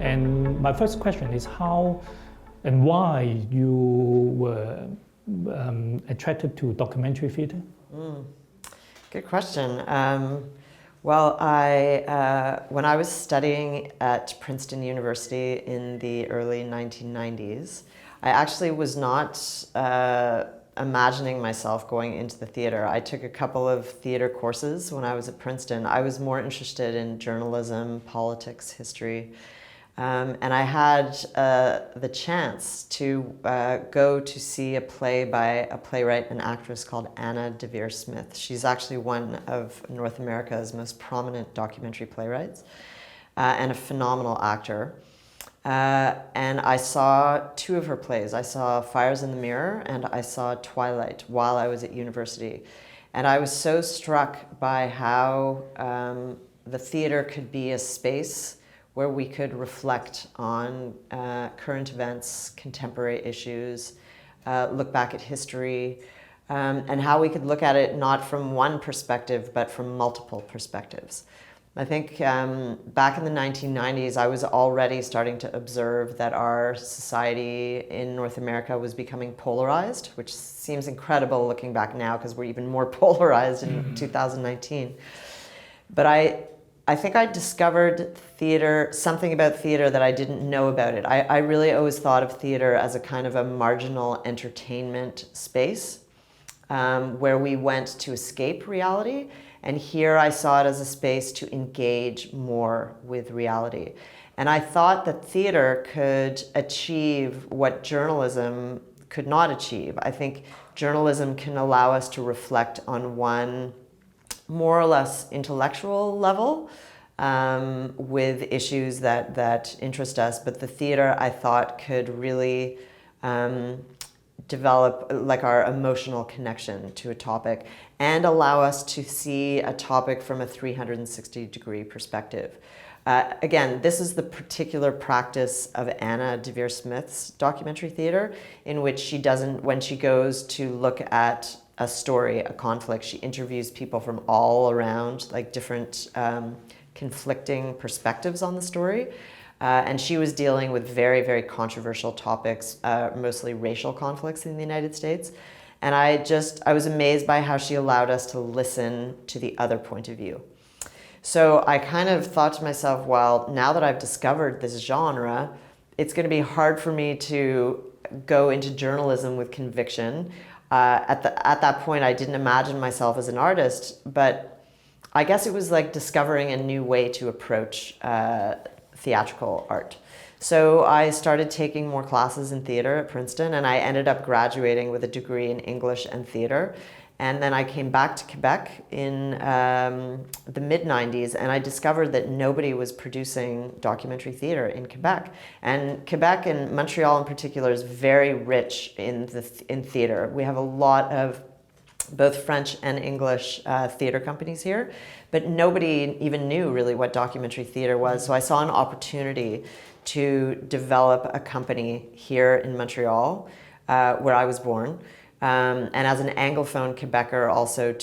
And my first question is how and why you were attracted to documentary theater? Good question. When I was studying at Princeton University in the early 1990s, I actually was not imagining myself going into the theater. I took a couple of theater courses when I was at Princeton. I was more interested in journalism, politics, history. And I had the chance to go to see a play by a playwright and actress called Anna Smith. She's actually one of North America's most prominent documentary playwrights and a phenomenal actor. And I saw two of her plays. I saw Fires in the Mirror and I saw Twilight while I was at university. And I was so struck by how the theater could be a space where we could reflect on current events, contemporary issues, look back at history, and how we could look at it not from one perspective, but from multiple perspectives. I think back in the 1990s, I was already starting to observe that our society in North America was becoming polarized, which seems incredible looking back now because we're even more polarized in 2019. But I think I discovered theater, something about theater that I didn't know about it. I really always thought of theater as a kind of a marginal entertainment space where we went to escape reality. And here I saw it as a space to engage more with reality. And I thought that theater could achieve what journalism could not achieve. I think journalism can allow us to reflect on one more or less intellectual level with issues that interest us, but the theater I thought could really develop like our emotional connection to a topic and allow us to see a topic from a 360-degree perspective. Again, this is the particular practice of Anna Smith's documentary theater, in which she doesn't, when she goes to look at a story, a conflict, she interviews people from all around, like different conflicting perspectives on the story. And she was dealing with very, very controversial topics, mostly racial conflicts in the United States. And I was amazed by how she allowed us to listen to the other point of view. So I kind of thought to myself, well, now that I've discovered this genre, it's going to be hard for me to go into journalism with conviction. At that point, I didn't imagine myself as an artist, but I guess it was like discovering a new way to approach theatrical art. So I started taking more classes in theater at Princeton, and I ended up graduating with a degree in English and theater. And then I came back to Quebec in the mid-90s, and I discovered that nobody was producing documentary theater in Quebec. And Quebec, and Montreal in particular, is very rich in theater. We have a lot of both French and English theater companies here, but nobody even knew really what documentary theater was. So I saw an opportunity to develop a company here in Montreal, where I was born. And as an Anglophone Quebecer also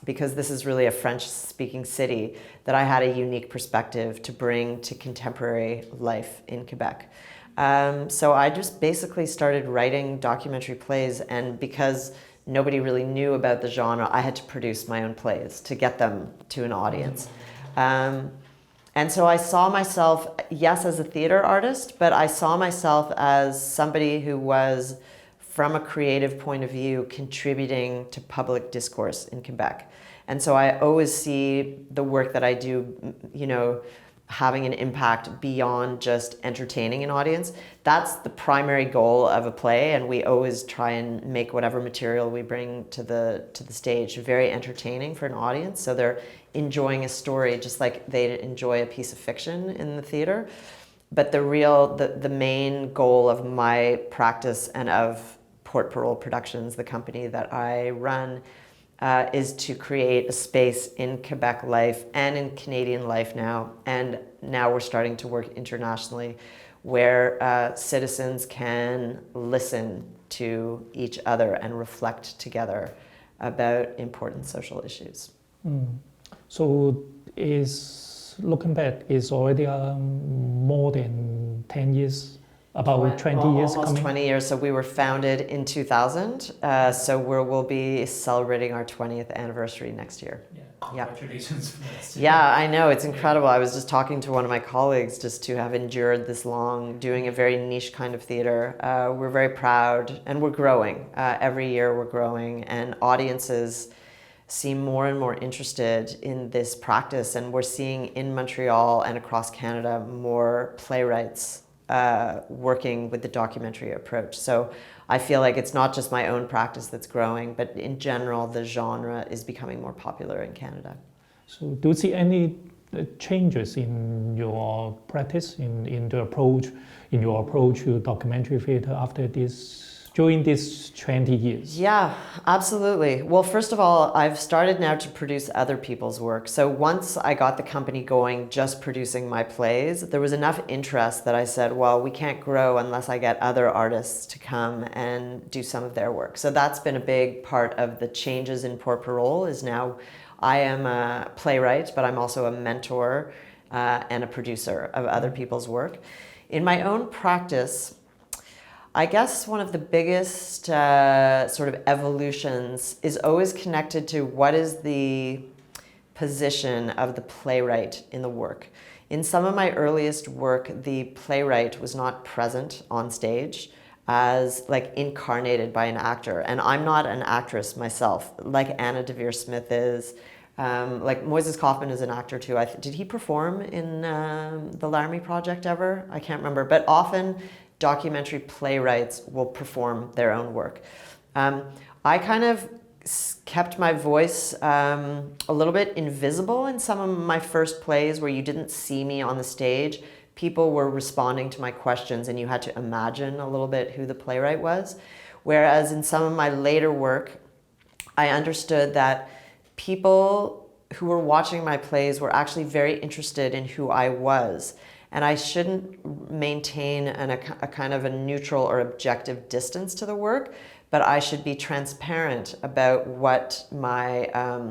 because this is really a French-speaking city, that I had a unique perspective to bring to contemporary life in Quebec. So I just basically started writing documentary plays, and because nobody really knew about the genre, I had to produce my own plays to get them to an audience. And so I saw myself, yes, as a theater artist, but I saw myself as somebody who was, from a creative point of view, contributing to public discourse in Quebec. And so I always see the work that I do, having an impact beyond just entertaining an audience. That's the primary goal of a play, and we always try and make whatever material we bring to the stage very entertaining for an audience, so they're enjoying a story just like they enjoy a piece of fiction in the theater. But the main goal of my practice and of Port Parole Productions, the company that I run, is to create a space in Quebec life and in Canadian life now, and now we're starting to work internationally, where citizens can listen to each other and reflect together about important social issues. So is looking back, it's already more than 10 years, about 20 years almost coming. 20 years. So we were founded in 2000. So we'll be celebrating our 20th anniversary next year. Yeah. Congratulations. Yeah, I know. It's incredible. I was just talking to one of my colleagues just to have endured this long, doing a very niche kind of theater. We're very proud and we're growing. Every year we're growing and audiences seem more and more interested in this practice. And we're seeing in Montreal and across Canada more playwrights working with the documentary approach. So I feel like it's not just my own practice that's growing, but in general, the genre is becoming more popular in Canada. So do you see any changes in your practice, in your approach to documentary theater after during these 20 years? Yeah, absolutely. Well, first of all, I've started now to produce other people's work. So once I got the company going, just producing my plays, there was enough interest that I said, well, we can't grow unless I get other artists to come and do some of their work. So that's been a big part of the changes in Porte-Parole is now I am a playwright, but I'm also a mentor and a producer of other people's work. In my own practice, I guess one of the biggest sort of evolutions is always connected to what is the position of the playwright in the work. In some of my earliest work, the playwright was not present on stage as like incarnated by an actor. And I'm not an actress myself, like Anna Devere Smith is. Like Moises Kaufman is an actor too. Did he perform in the Laramie Project ever? I can't remember, but often documentary playwrights will perform their own work. I kind of kept my voice a little bit invisible in some of my first plays where you didn't see me on the stage. People were responding to my questions and you had to imagine a little bit who the playwright was. Whereas in some of my later work, I understood that people who were watching my plays were actually very interested in who I was. And I shouldn't maintain a kind of a neutral or objective distance to the work, but I should be transparent about what my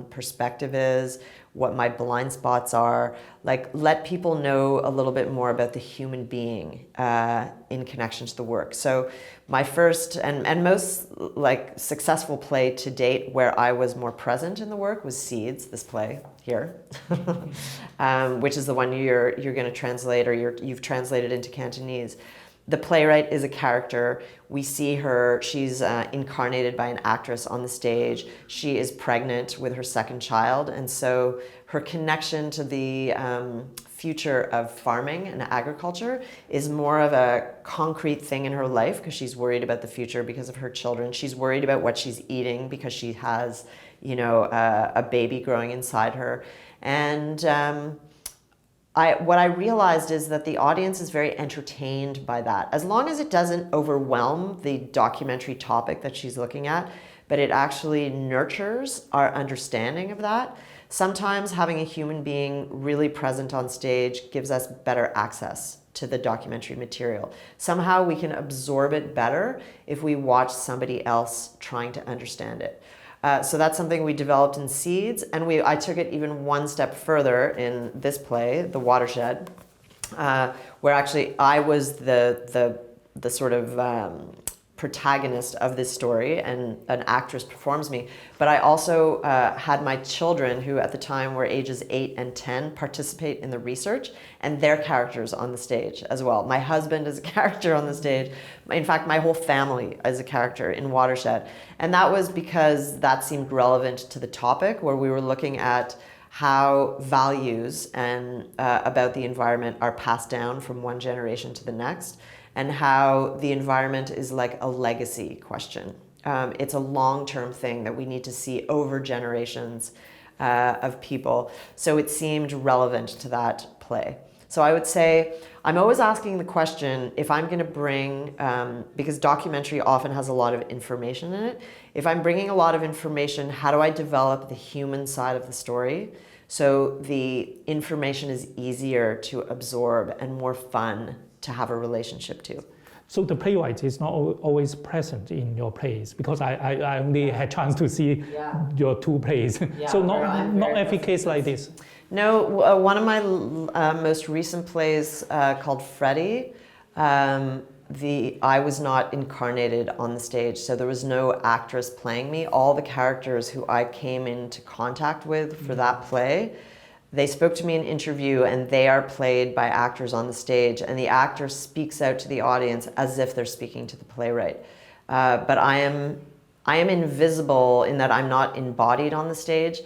perspective is, what my blind spots are, like let people know a little bit more about the human being in connection to the work. So my first and most like successful play to date where I was more present in the work was Seeds, this play here, which is the one you're going to translate or you've translated into Cantonese. The playwright is a character. We see her, she's incarnated by an actress on the stage. She is pregnant with her second child. And so her connection to the future of farming and agriculture is more of a concrete thing in her life because she's worried about the future because of her children. She's worried about what she's eating because she has, you know, a baby growing inside her. And what I realized is that the audience is very entertained by that. As long as it doesn't overwhelm the documentary topic that she's looking at, but it actually nurtures our understanding of that. Sometimes having a human being really present on stage gives us better access to the documentary material. Somehow we can absorb it better if we watch somebody else trying to understand it. So that's something we developed in Seeds, and I took it even one step further in this play, The Watershed, where actually I was the sort of protagonist of this story, and an actress performs me. But I also had my children, who at the time were ages 8 and 10, participate in the research, and their characters on the stage as well. My husband is a character on the stage. In fact, my whole family is a character in Watershed. And that was because that seemed relevant to the topic, where we were looking at how values and about the environment are passed down from one generation to the next, and how the environment is like a legacy question. It's a long-term thing that we need to see over generations of people. So it seemed relevant to that play. So I would say, I'm always asking the question, if I'm going to bring, because documentary often has a lot of information in it, if I'm bringing a lot of information, how do I develop the human side of the story so the information is easier to absorb and more fun to have a relationship to? So the playwright is not always present in your plays, because I only had chance to see your 2 plays. So not every case like this. No, one of my most recent plays called Freddie, I was not incarnated on the stage, so there was no actress playing me. All the characters who I came into contact with for that play, they spoke to me in interview, and they are played by actors on the stage, and the actor speaks out to the audience as if they're speaking to the playwright. But I am invisible in that I'm not embodied on the stage,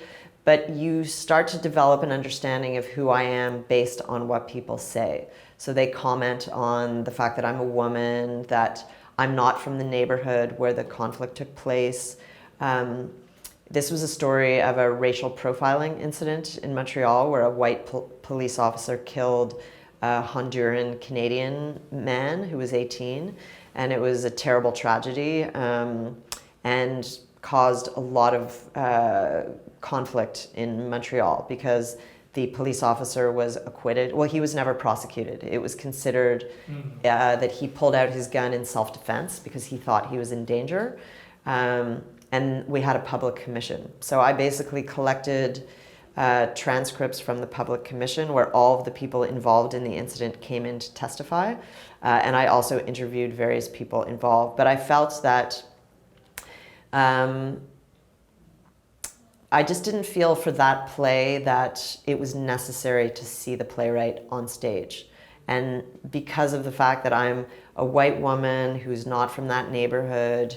but you start to develop an understanding of who I am based on what people say. So they comment on the fact that I'm a woman, that I'm not from the neighborhood where the conflict took place. This was a story of a racial profiling incident in Montreal where a white police officer killed a Honduran Canadian man who was 18. And it was a terrible tragedy and caused a lot of conflict in Montreal because the police officer was acquitted. Well, he was never prosecuted. It was considered that he pulled out his gun in self-defense because he thought he was in danger. And we had a public commission. So I basically collected transcripts from the public commission where all of the people involved in the incident came in to testify. And I also interviewed various people involved. But I felt that I just didn't feel for that play that it was necessary to see the playwright on stage. And because of the fact that I'm a white woman who's not from that neighborhood,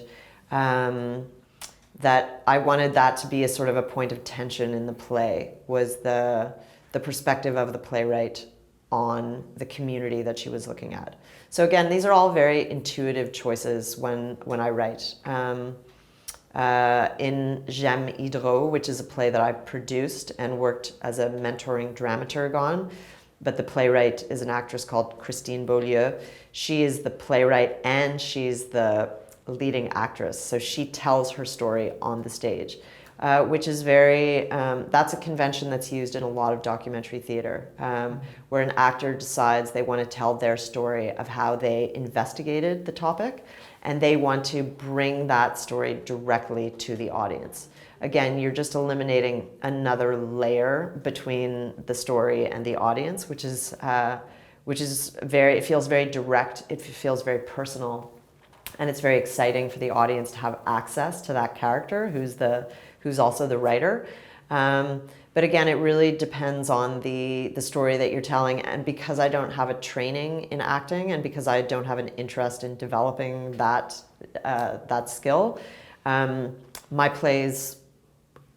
that I wanted that to be a sort of a point of tension in the play, was the perspective of the playwright on the community that she was looking at. So again, these are all very intuitive choices when I write. In J'aime Hydro, which is a play that I produced and worked as a mentoring dramaturg on, but the playwright is an actress called Christine Beaulieu. She is the playwright and she's the leading actress. So she tells her story on the stage, which is very, that's a convention that's used in a lot of documentary theater, where an actor decides they want to tell their story of how they investigated the topic, and they want to bring that story directly to the audience. Again, you're just eliminating another layer between the story and the audience, which is very, it feels very direct, it feels very personal, and it's very exciting for the audience to have access to that character who's also the writer. But again, it really depends on the story that you're telling. And because I don't have a training in acting and because I don't have an interest in developing that skill, my plays,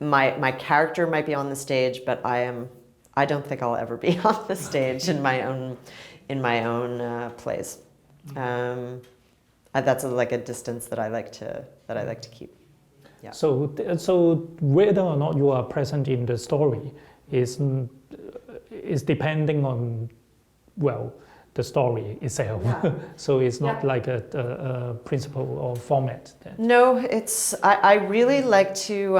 my character might be on the stage, but I don't think I'll ever be on the stage in my own plays. That's like a distance that I like to keep. Yeah. So whether or not you are present in the story is depending on, well, the story itself. Yeah. So it's not like a principle or format. No, I really like to,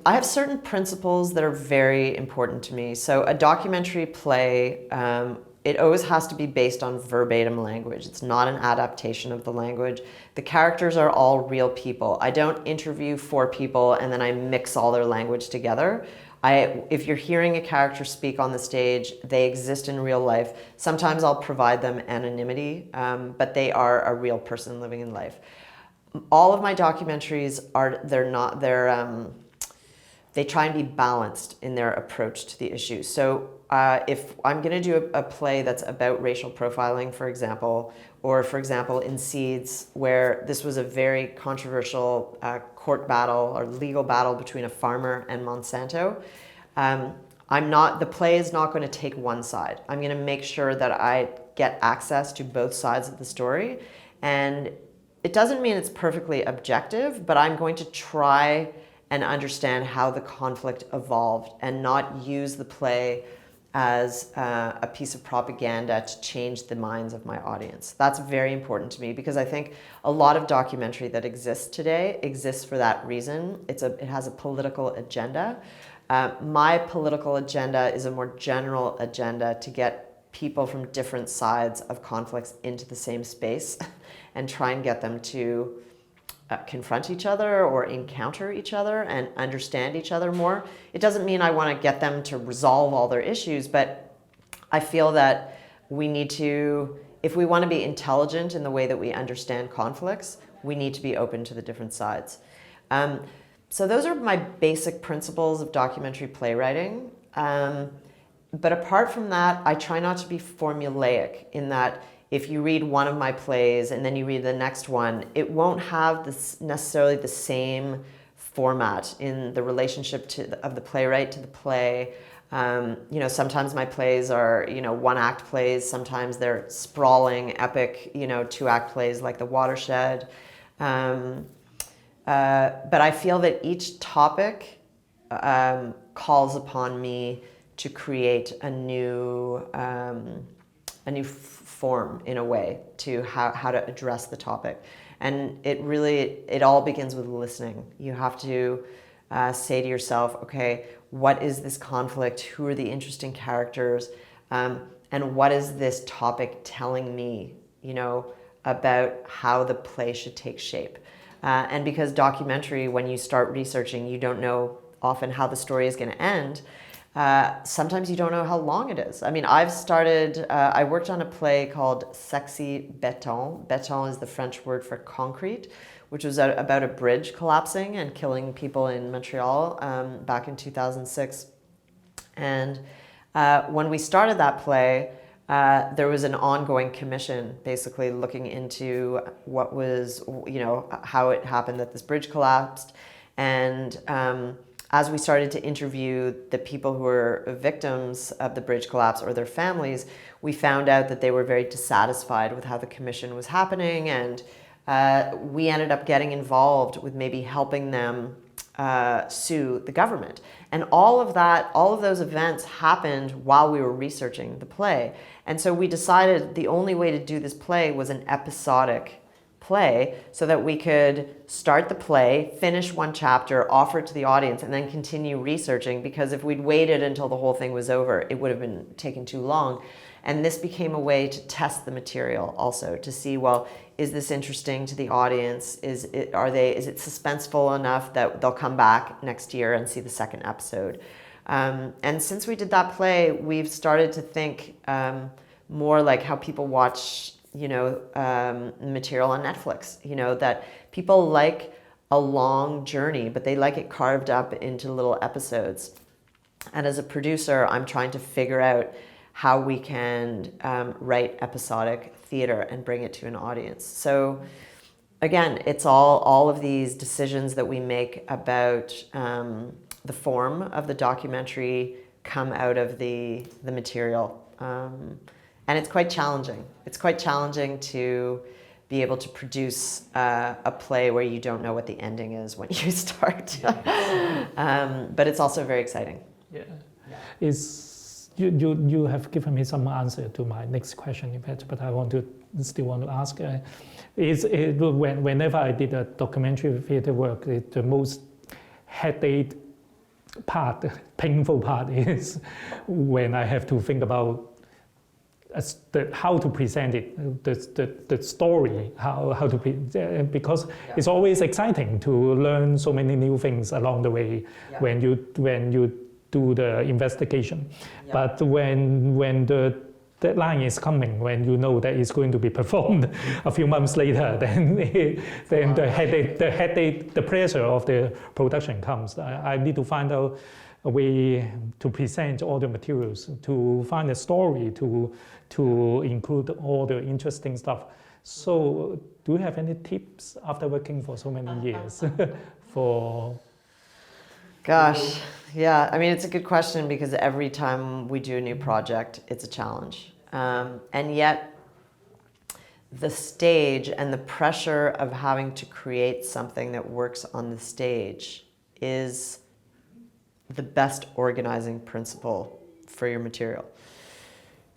I have certain principles that are very important to me. So a documentary play, it always has to be based on verbatim language. It's not an adaptation of the language. The characters are all real people. I don't interview 4 people and then I mix all their language together. If you're hearing a character speak on the stage, they exist in real life. Sometimes I'll provide them anonymity, but they are a real person living in life. All of my documentaries they try and be balanced in their approach to the issue. So if I'm going to do a play that's about racial profiling, for example, or for example in Seeds, where this was a very controversial court battle or legal battle between a farmer and Monsanto, the play is not going to take one side. I'm going to make sure that I get access to both sides of the story. And it doesn't mean it's perfectly objective, but I'm going to try and understand how the conflict evolved and not use the play as a piece of propaganda to change the minds of my audience. That's very important to me because I think a lot of documentary that exists today exists for that reason. It has a political agenda. My political agenda is a more general agenda to get people from different sides of conflicts into the same space and try and get them to confront each other or encounter each other and understand each other more. It doesn't mean I want to get them to resolve all their issues, but I feel that we need to, if we want to be intelligent in the way that we understand conflicts, we need to be open to the different sides. So those are my basic principles of documentary playwriting. But apart from that, I try not to be formulaic in that if you read one of my plays and then you read the next one, it won't have necessarily the same format in the relationship of the playwright to the play. Sometimes my plays are, one-act plays. Sometimes they're sprawling, epic, two-act plays like The Watershed. But I feel that each topic calls upon me to create a new form, in a way, to how to address the topic. And it all begins with listening. You have to say to yourself, okay, what is this conflict? Who are the interesting characters? And what is this topic telling me, about how the play should take shape? And because documentary, when you start researching, you don't know often how the story is going to end. Sometimes you don't know how long it is. I mean, I worked on a play called Sexy Béton. Béton is the French word for concrete, which was about a bridge collapsing and killing people in Montreal back in 2006. And when we started that play, there was an ongoing commission basically looking into what was, how it happened that this bridge collapsed. And as we started to interview the people who were victims of the bridge collapse or their families, we found out that they were very dissatisfied with how the commission was happening. And we ended up getting involved with maybe helping them sue the government. And all of those events happened while we were researching the play. And so we decided the only way to do this play was an episodic play, so that we could start the play, finish one chapter, offer it to the audience, and then continue researching, because if we'd waited until the whole thing was over, it would have been taken too long. And this became a way to test the material also, to see, well, is this interesting to the audience? Is it suspenseful enough that they'll come back next year and see the second episode? And since we did that play, we've started to think more like how people watch material on Netflix, that people like a long journey, but they like it carved up into little episodes. And as a producer, I'm trying to figure out how we can write episodic theater and bring it to an audience. So again, it's all of these decisions that we make about the form of the documentary come out of the material. And it's quite challenging. It's quite challenging to be able to produce a play where you don't know what the ending is when you start. But it's also very exciting. Yeah. You have given me some answer to my next question, in fact, but I still want to ask. Whenever I did a documentary theater work, the most headache part, painful part is when I have to think about how to present it, the story, how to because it's always exciting to learn so many new things along the way when you do the investigation. But when the deadline is coming, when you know that it's going to be performed a few months later, then the headache, the pressure of the production comes. I need to find out a way to present all the materials, to find a story, to include all the interesting stuff. So do you have any tips after working for so many years for... Gosh, yeah. I mean, it's a good question, because every time we do a new project, it's a challenge. And yet the stage and the pressure of having to create something that works on the stage is the best organizing principle for your material.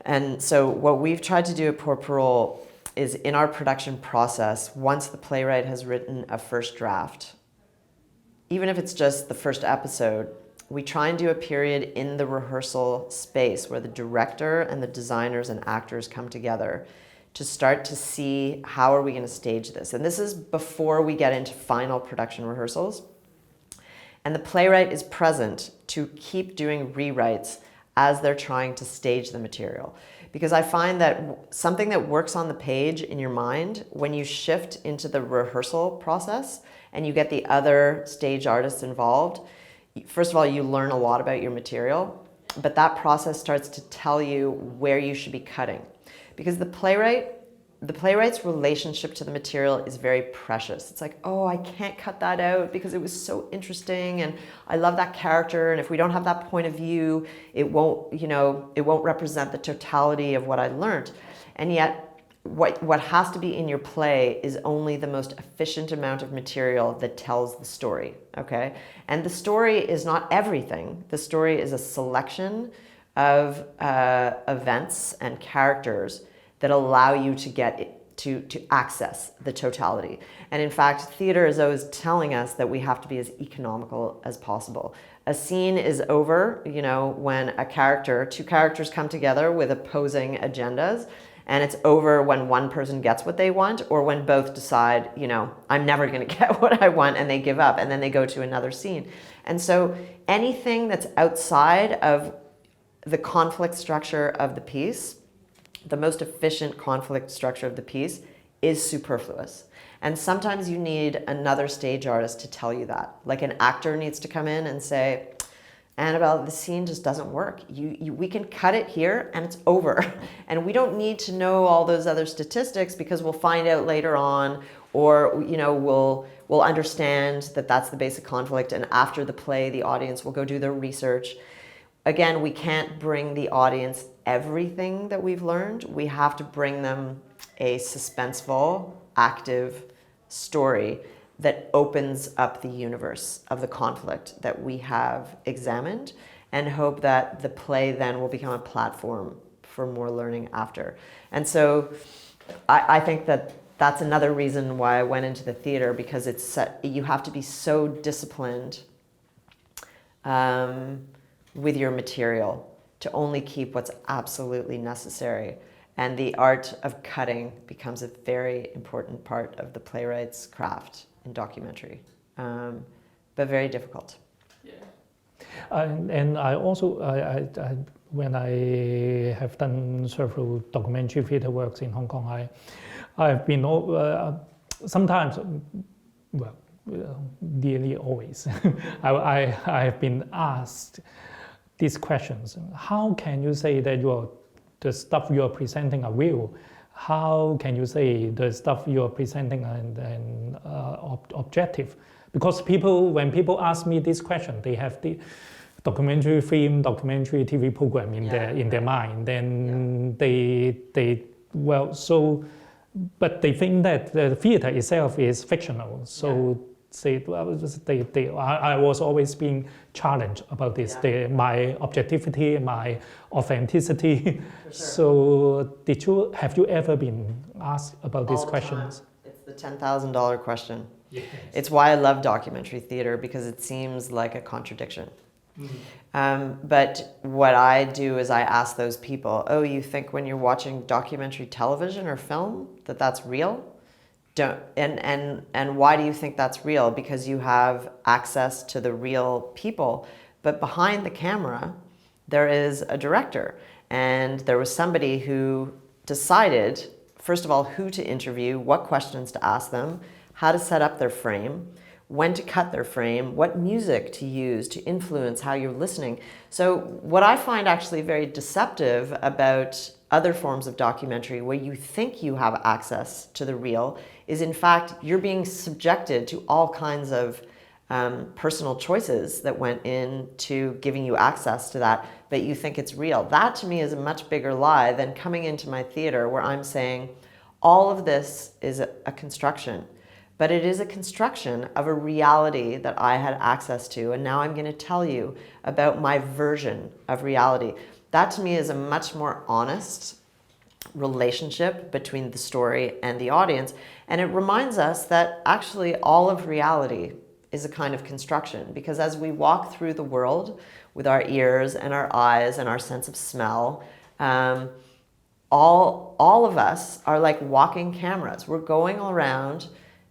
And so what we've tried to do at Pour Parole is, in our production process, once the playwright has written a first draft, even if it's just the first episode, we try and do a period in the rehearsal space where the director and the designers and actors come together to start to see how are we going to stage this. And this is before we get into final production rehearsals. And the playwright is present to keep doing rewrites as they're trying to stage the material. Because I find that something that works on the page in your mind, when you shift into the rehearsal process and you get the other stage artists involved, first of all, you learn a lot about your material, but that process starts to tell you where you should be cutting. Because the playwright's relationship to the material is very precious. It's like, oh, I can't cut that out because it was so interesting and I love that character, and if we don't have that point of view, it won't represent the totality of what I learned. And yet, what has to be in your play is only the most efficient amount of material that tells the story, okay? And the story is not everything. The story is a selection of events and characters that allow you to get it, to access the totality. And in fact, theater is always telling us that we have to be as economical as possible. A scene is over, when two characters come together with opposing agendas, and it's over when one person gets what they want, or when both decide, I'm never going to get what I want, and they give up, and then they go to another scene. And so anything that's outside of the conflict structure of the piece, the most efficient conflict structure of the piece, is superfluous. And sometimes you need another stage artist to tell you that. Like an actor needs to come in and say, Annabel, the scene just doesn't work. We can cut it here and it's over. And we don't need to know all those other statistics because we'll find out later on, or we'll understand that that's the basic conflict, and after the play, the audience will go do their research. Again, we can't bring the audience everything that we've learned. We have to bring them a suspenseful, active story that opens up the universe of the conflict that we have examined, and hope that the play then will become a platform for more learning after. And so I think that that's another reason why I went into the theater, because you have to be so disciplined with your material to only keep what's absolutely necessary. And the art of cutting becomes a very important part of the playwright's craft in documentary, but very difficult. Yeah. And I also, when I have done several documentary theater works in Hong Kong, I've been sometimes, nearly always, I have been asked these questions. How can you say that the stuff you're presenting are real? How can you say the stuff you're presenting are objective? Because when people ask me this question, they have the documentary film, documentary TV program in their mind. Then but they think that the theater itself is fictional. So I was always being challenged about this, my objectivity, my authenticity. Sure. So have you ever been asked about these questions? It's the $10,000 question. Yes. It's why I love documentary theater, because it seems like a contradiction. But what I do is I ask those people, oh, you think when you're watching documentary television or film that that's real? And why do you think that's real? Because you have access to the real people, but behind the camera there is a director, and there was somebody who decided, first of all, who to interview, what questions to ask them, how to set up their frame, when to cut their frame, what music to use to influence how you're listening. So what I find actually very deceptive about other forms of documentary where you think you have access to the real is, in fact, you're being subjected to all kinds of personal choices that went into giving you access to that, but you think it's real. That to me is a much bigger lie than coming into my theater where I'm saying all of this is a construction, but it is a construction of a reality that I had access to, and now I'm going to tell you about my version of reality. That to me is a much more honest relationship between the story and the audience, and it reminds us that actually all of reality is a kind of construction, because as we walk through the world with our ears and our eyes and our sense of smell, all of us are like walking cameras. We're going around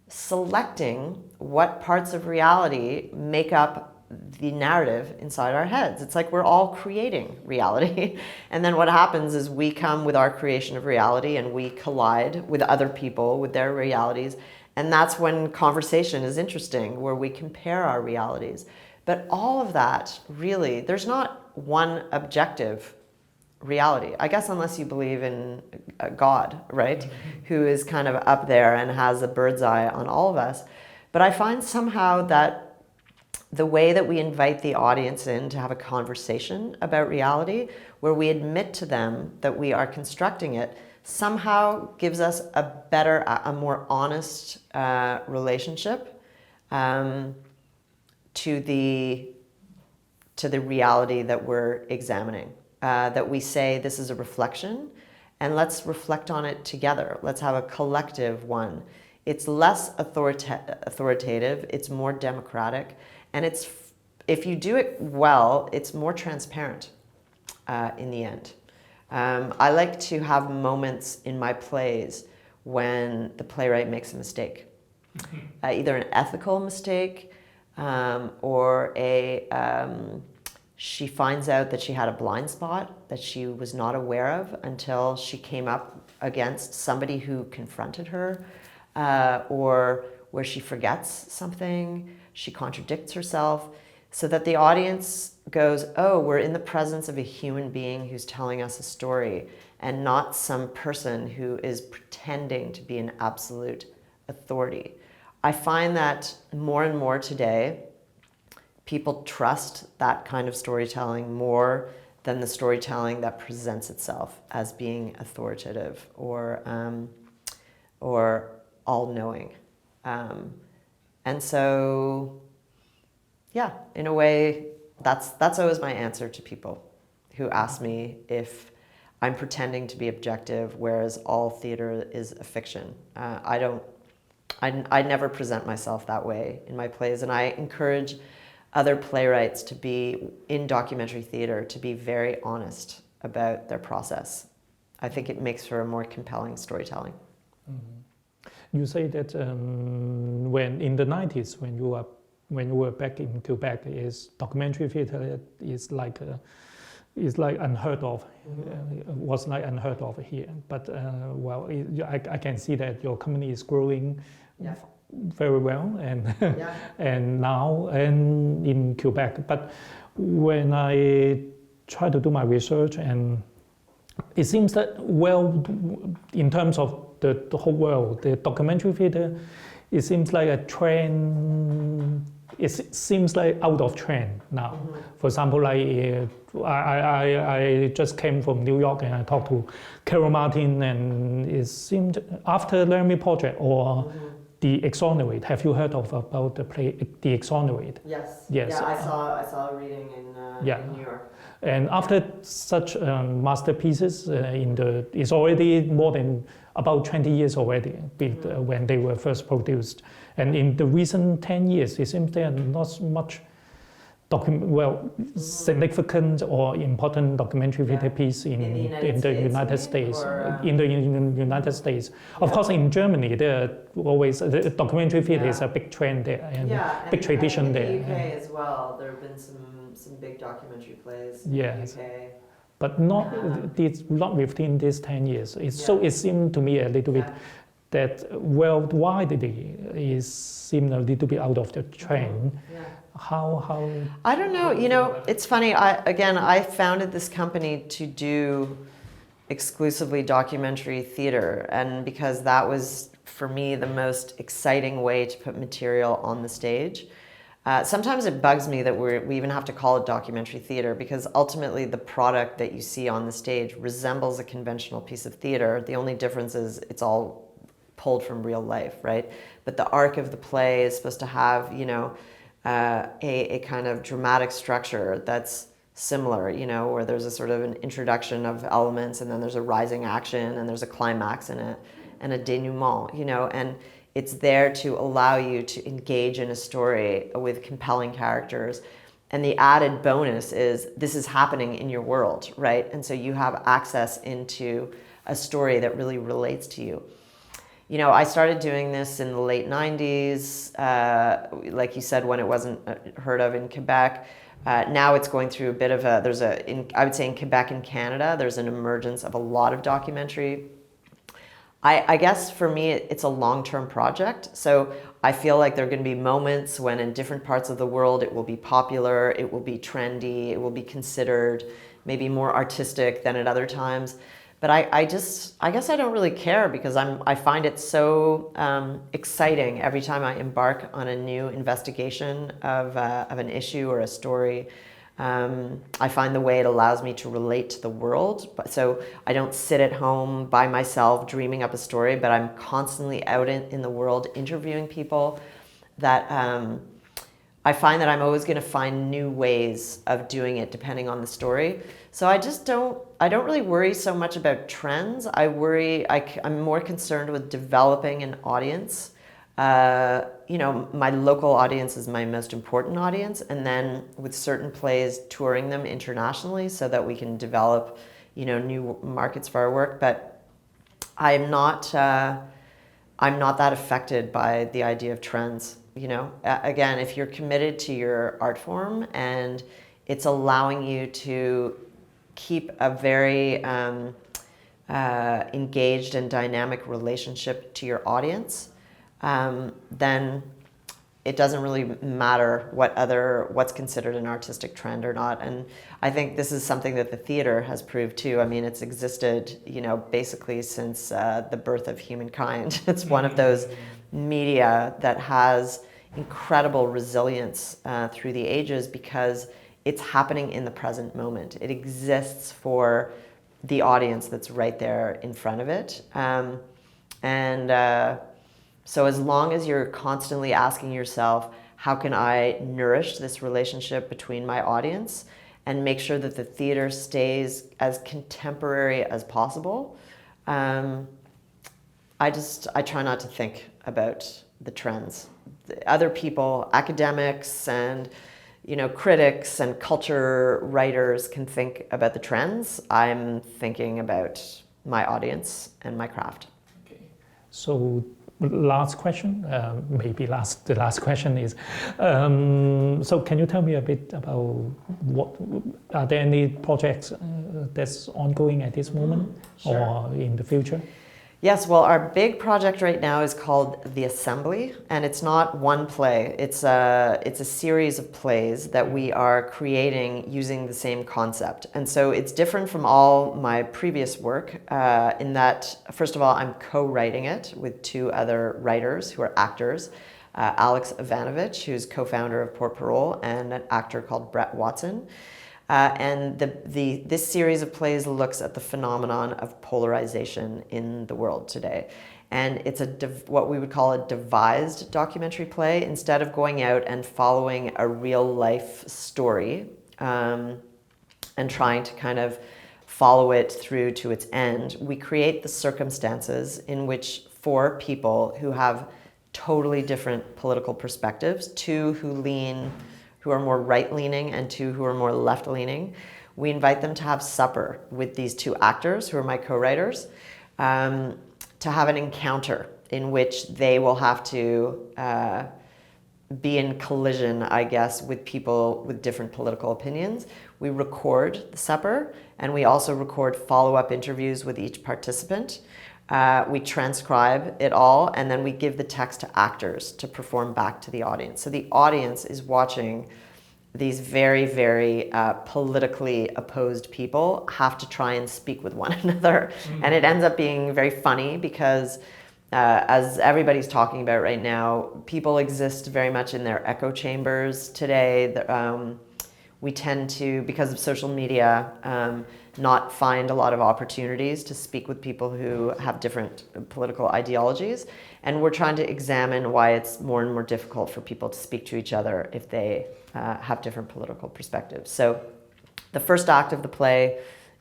selecting what parts of reality make up the narrative inside our heads. It's like we're all creating reality. And then what happens is we come with our creation of reality and we collide with other people, with their realities. And that's when conversation is interesting, where we compare our realities. But all of that, really, there's not one objective reality. I guess unless you believe in God, right? Who is kind of up there and has a bird's eye on all of us. But I find somehow that the way that we invite the audience in to have a conversation about reality, where we admit to them that we are constructing it, somehow gives us a better, a more honest relationship to the reality that we're examining. That we say this is a reflection, and let's reflect on it together. Let's have a collective one. It's less authoritative, it's more democratic, and it's, if you do it well, it's more transparent in the end. I like to have moments in my plays when the playwright makes a mistake, either an ethical mistake or she finds out that she had a blind spot that she was not aware of until she came up against somebody who confronted her, or where she forgets something, she contradicts herself, so that the audience goes, oh, we're in the presence of a human being who's telling us a story and not some person who is pretending to be an absolute authority. I find that more and more today, people trust that kind of storytelling more than the storytelling that presents itself as being authoritative or all-knowing. And so, yeah, in a way, that's always my answer to people who ask me if I'm pretending to be objective, whereas all theater is a fiction. I never present myself that way in my plays, and I encourage other playwrights to be, in documentary theater, to be very honest about their process. I think it makes for a more compelling storytelling. Mm-hmm. You say that when in the 90s, when you were back in Quebec, is documentary theater is like unheard of. Was like unheard of here. But well, I can see that your company is growing. Yeah. Very well, and Yeah. and now and in Quebec. But when I try to do my research, and it seems that, well, in terms of the whole world, the documentary theater, it seems like a trend. It seems like out of trend now. Mm-hmm. For example, like I just came from New York and I talked to Carol Martin, and it seemed after Laramie Project or The Exonerate. Have you heard about the play The Exonerate? Yes. Yes. Yeah, I saw a reading in New York. And after such masterpieces, it's already more than about 20 years already when they were first produced. And in the recent 10 years, it seems there are not much significant or important documentary theater piece in the United States. In the United States. Of course, in Germany, there are always, the documentary theater is a big trend there and big tradition there. In the UK as well, there have been some big documentary plays in the UK. But not within these 10 years. So it seemed to me a little bit that worldwide it seemed a little bit out of the trend. Yeah. How? I don't know. You know, it's funny. I founded this company to do exclusively documentary theater, and because that was for me the most exciting way to put material on the stage. Sometimes it bugs me that we even have to call it documentary theater, because ultimately the product that you see on the stage resembles a conventional piece of theater. The only difference is it's all pulled from real life, right? But the arc of the play is supposed to have, you know, a kind of dramatic structure that's similar, you know, where there's a sort of an introduction of elements, and then there's a rising action, and there's a climax and a denouement, you know, and it's there to allow you to engage in a story with compelling characters. And the added bonus is this is happening in your world, right? And so you have access into a story that really relates to you. You know, I started doing this in the late 90s, like you said, when it wasn't heard of in Quebec. Now it's going through a bit of a, I would say in Quebec and Canada, there's an emergence of a lot of documentary. I guess for me, it's a long-term project. So I feel like there are going to be moments when in different parts of the world, it will be popular, it will be trendy, it will be considered maybe more artistic than at other times. But I guess I don't really care because I find it so exciting every time I embark on a new investigation of an issue or a story. I find the way it allows me to relate to the world. So I don't sit at home by myself dreaming up a story, but I'm constantly out in the world interviewing people that I find that I'm always going to find new ways of doing it depending on the story. So I don't really worry so much about trends. I'm more concerned with developing an audience. You know, my local audience is my most important audience, and then with certain plays, touring them internationally so that we can develop, you know, new markets for our work. But I'm not that affected by the idea of trends. You know, again, if you're committed to your art form and it's allowing you to keep a very engaged and dynamic relationship to your audience, then it doesn't really matter what's considered an artistic trend or not. And I think this is something that the theater has proved too. I mean, it's existed, you know, basically since the birth of humankind. It's one of those media that has incredible resilience through the ages because it's happening in the present moment. It exists for the audience that's right there in front of it. So as long as you're constantly asking yourself, how can I nourish this relationship between my audience and make sure that the theater stays as contemporary as possible, I try not to think about the trends. Other people, academics and, you know, critics and culture writers can think about the trends. I'm thinking about my audience and my craft. Okay. So last question, the last question is, so can you tell me a bit about are there any projects that's ongoing at this moment or in the future? Yes, well, our big project right now is called The Assembly, and it's not one play. It's a series of plays that we are creating using the same concept. And so it's different from all my previous work in that, first of all, I'm co-writing it with two other writers who are actors, Alex Ivanovich, who's co-founder of Port Parole, and an actor called Brett Watson. And this series of plays looks at the phenomenon of polarization in the world today. And it's what we would call a devised documentary play. Instead of going out and following a real life story and trying to kind of follow it through to its end, we create the circumstances in which four people who have totally different political perspectives, two who are more right-leaning and two who are more left-leaning. We invite them to have supper with these two actors who are my co-writers to have an encounter in which they will have to be in collision, I guess, with people with different political opinions. We record the supper and we also record follow-up interviews with each participant. We transcribe it all, and then we give the text to actors to perform back to the audience. So the audience is watching these very, very politically opposed people have to try and speak with one another. Mm-hmm. And it ends up being very funny because as everybody's talking about right now, people exist very much in their echo chambers today. We tend to, because of social media, not find a lot of opportunities to speak with people who have different political ideologies. And we're trying to examine why it's more and more difficult for people to speak to each other if they have different political perspectives. So the first act of the play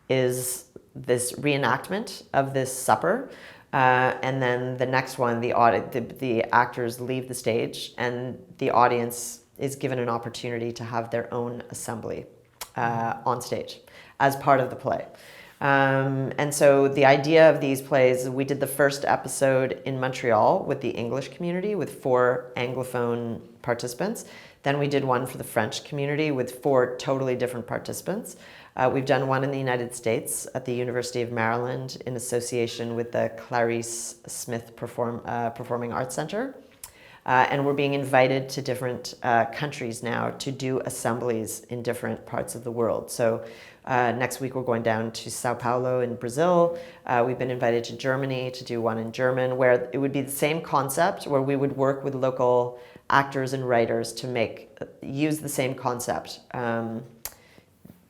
is this reenactment of this supper. And then the next one, the actors leave the stage and the audience is given an opportunity to have their own assembly on stage as part of the play. And so the idea of these plays, we did the first episode in Montreal with the English community with 4 Anglophone participants. Then we did one for the French community with 4 totally different participants. We've done one in the United States at the University of Maryland in association with the Clarice Smith Performing Arts Center. And we're being invited to different countries now to do assemblies in different parts of the world. So next week we're going down to Sao Paulo in Brazil. We've been invited to Germany to do one in German, where it would be the same concept, where we would work with local actors and writers to use the same concept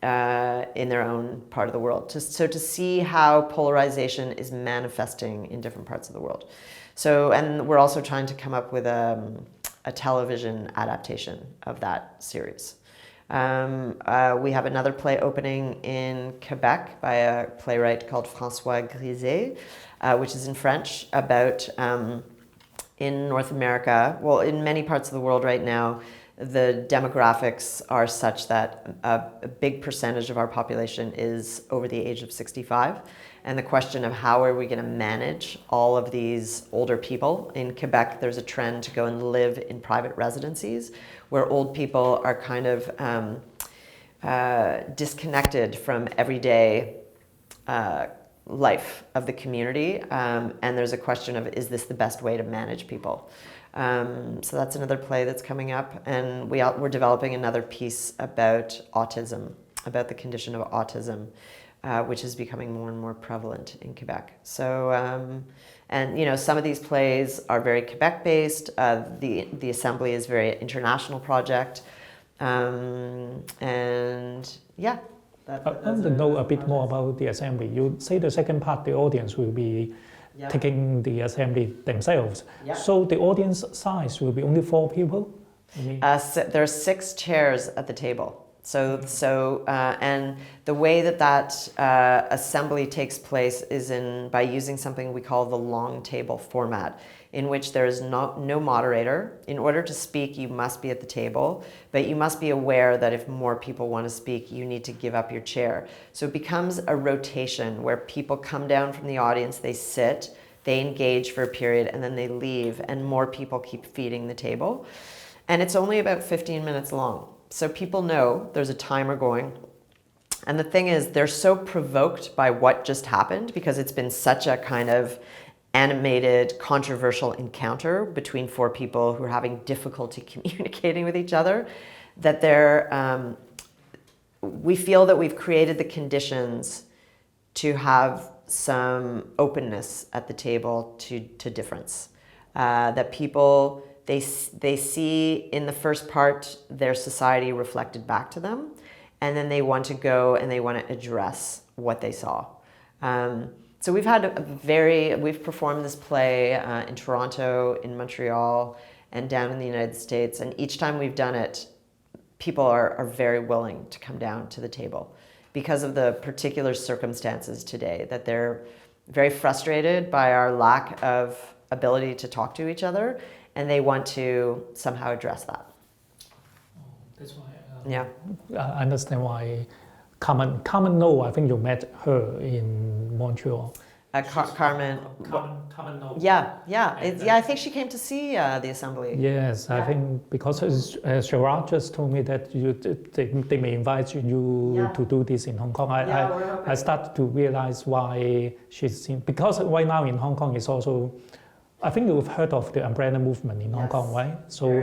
in their own part of the world. So to see how polarization is manifesting in different parts of the world. So, and we're also trying to come up with a television adaptation of that series. We have another play opening in Quebec by a playwright called François Griset, which is in French, about in North America, well, in many parts of the world right now, the demographics are such that a big percentage of our population is over the age of 65. And the question of how are we going to manage all of these older people. In Quebec, there's a trend to go and live in private residencies where old people are kind of disconnected from everyday life of the community. And there's a question of, is this the best way to manage people? So that's another play that's coming up. And we're developing another piece about autism, about the condition of autism, which is becoming more and more prevalent in Quebec. So, and you know, some of these plays are very Quebec-based. The Assembly is a very international project. And yeah. I want to know a bit more about the Assembly. You say the second part, the audience will be taking the assembly themselves. So the audience size will be only 4 people? There are 6 chairs at the table. And the way that assembly takes place is by using something we call the long table format, in which there is no moderator. In order to speak, you must be at the table, but you must be aware that if more people want to speak, you need to give up your chair. So it becomes a rotation where people come down from the audience, they sit, they engage for a period, and then they leave, and more people keep feeding the table. And it's only about 15 minutes long. So people know there's a timer going. And the thing is, they're so provoked by what just happened because it's been such a kind of animated, controversial encounter between 4 people who are having difficulty communicating with each other, that we feel that we've created the conditions to have some openness at the table to difference. That people, they see in the first part their society reflected back to them, and then they want to go and they want to address what they saw. So we've performed this play in Toronto, in Montreal, and down in the United States, and each time we've done it, people are very willing to come down to the table because of the particular circumstances today, that they're very frustrated by our lack of ability to talk to each other, and they want to somehow address that. That's why. I understand why Carmen No, I think you met her in Montreal. Carmen No. I think she came to see the assembly. Yes, I think because Gerard just told me that they may invite you to do this in Hong Kong. I started to realize why she's in, because right now in Hong Kong is also, I think you've heard of the umbrella movement in Hong Kong, right? So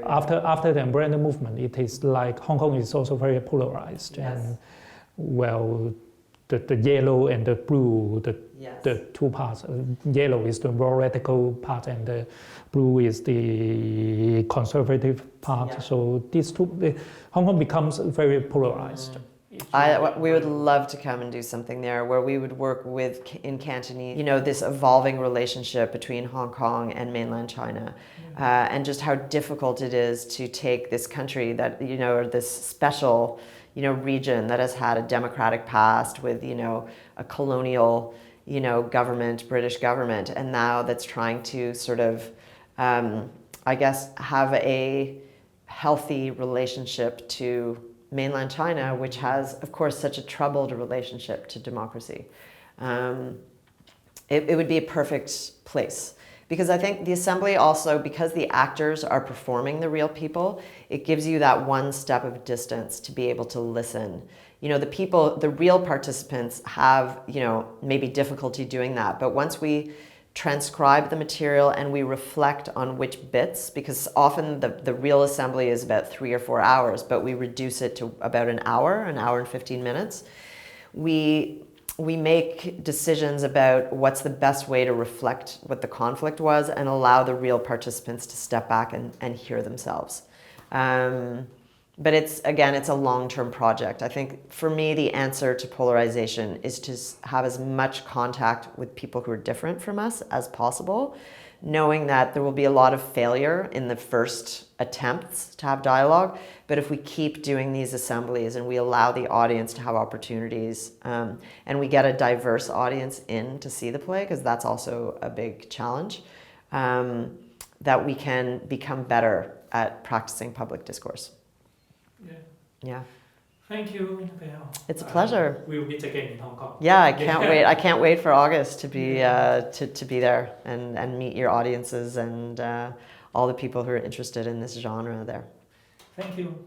after the umbrella movement, it is like Hong Kong is also very polarized. Yes. And well, the yellow and the blue, the 2 parts. Yellow is the more radical part, and the blue is the conservative part. Yeah. So these two, Hong Kong becomes very polarized. We would love to come and do something there where we would work in Cantonese, this evolving relationship between Hong Kong and mainland China, and just how difficult it is to take this country that, or this special, region that has had a democratic past with, a colonial, government, British government, and now that's trying to sort of, have healthy relationship to mainland China, which has, of course, such a troubled relationship to democracy. It would be a perfect place. Because I think the assembly also, because the actors are performing the real people, it gives you that one step of distance to be able to listen. You know, the people, the real participants have, you know, maybe difficulty doing that. But once we transcribe the material and we reflect on which bits, because often the real assembly is about 3 or 4 hours, but we reduce it to about an hour and 15 minutes. We make decisions about what's the best way to reflect what the conflict was and allow the real participants to step back and hear themselves. But it's a long-term project. I think for me, the answer to polarization is to have as much contact with people who are different from us as possible, knowing that there will be a lot of failure in the first attempts to have dialogue. But if we keep doing these assemblies and we allow the audience to have opportunities, and we get a diverse audience in to see the play, because that's also a big challenge, that we can become better at practicing public discourse. Yeah. Yeah. Thank you, Annabel. It's a pleasure. We'll meet again in Hong Kong. Yeah, I can't wait. I can't wait for August to be to be there and meet your audiences and all the people who are interested in this genre there. Thank you.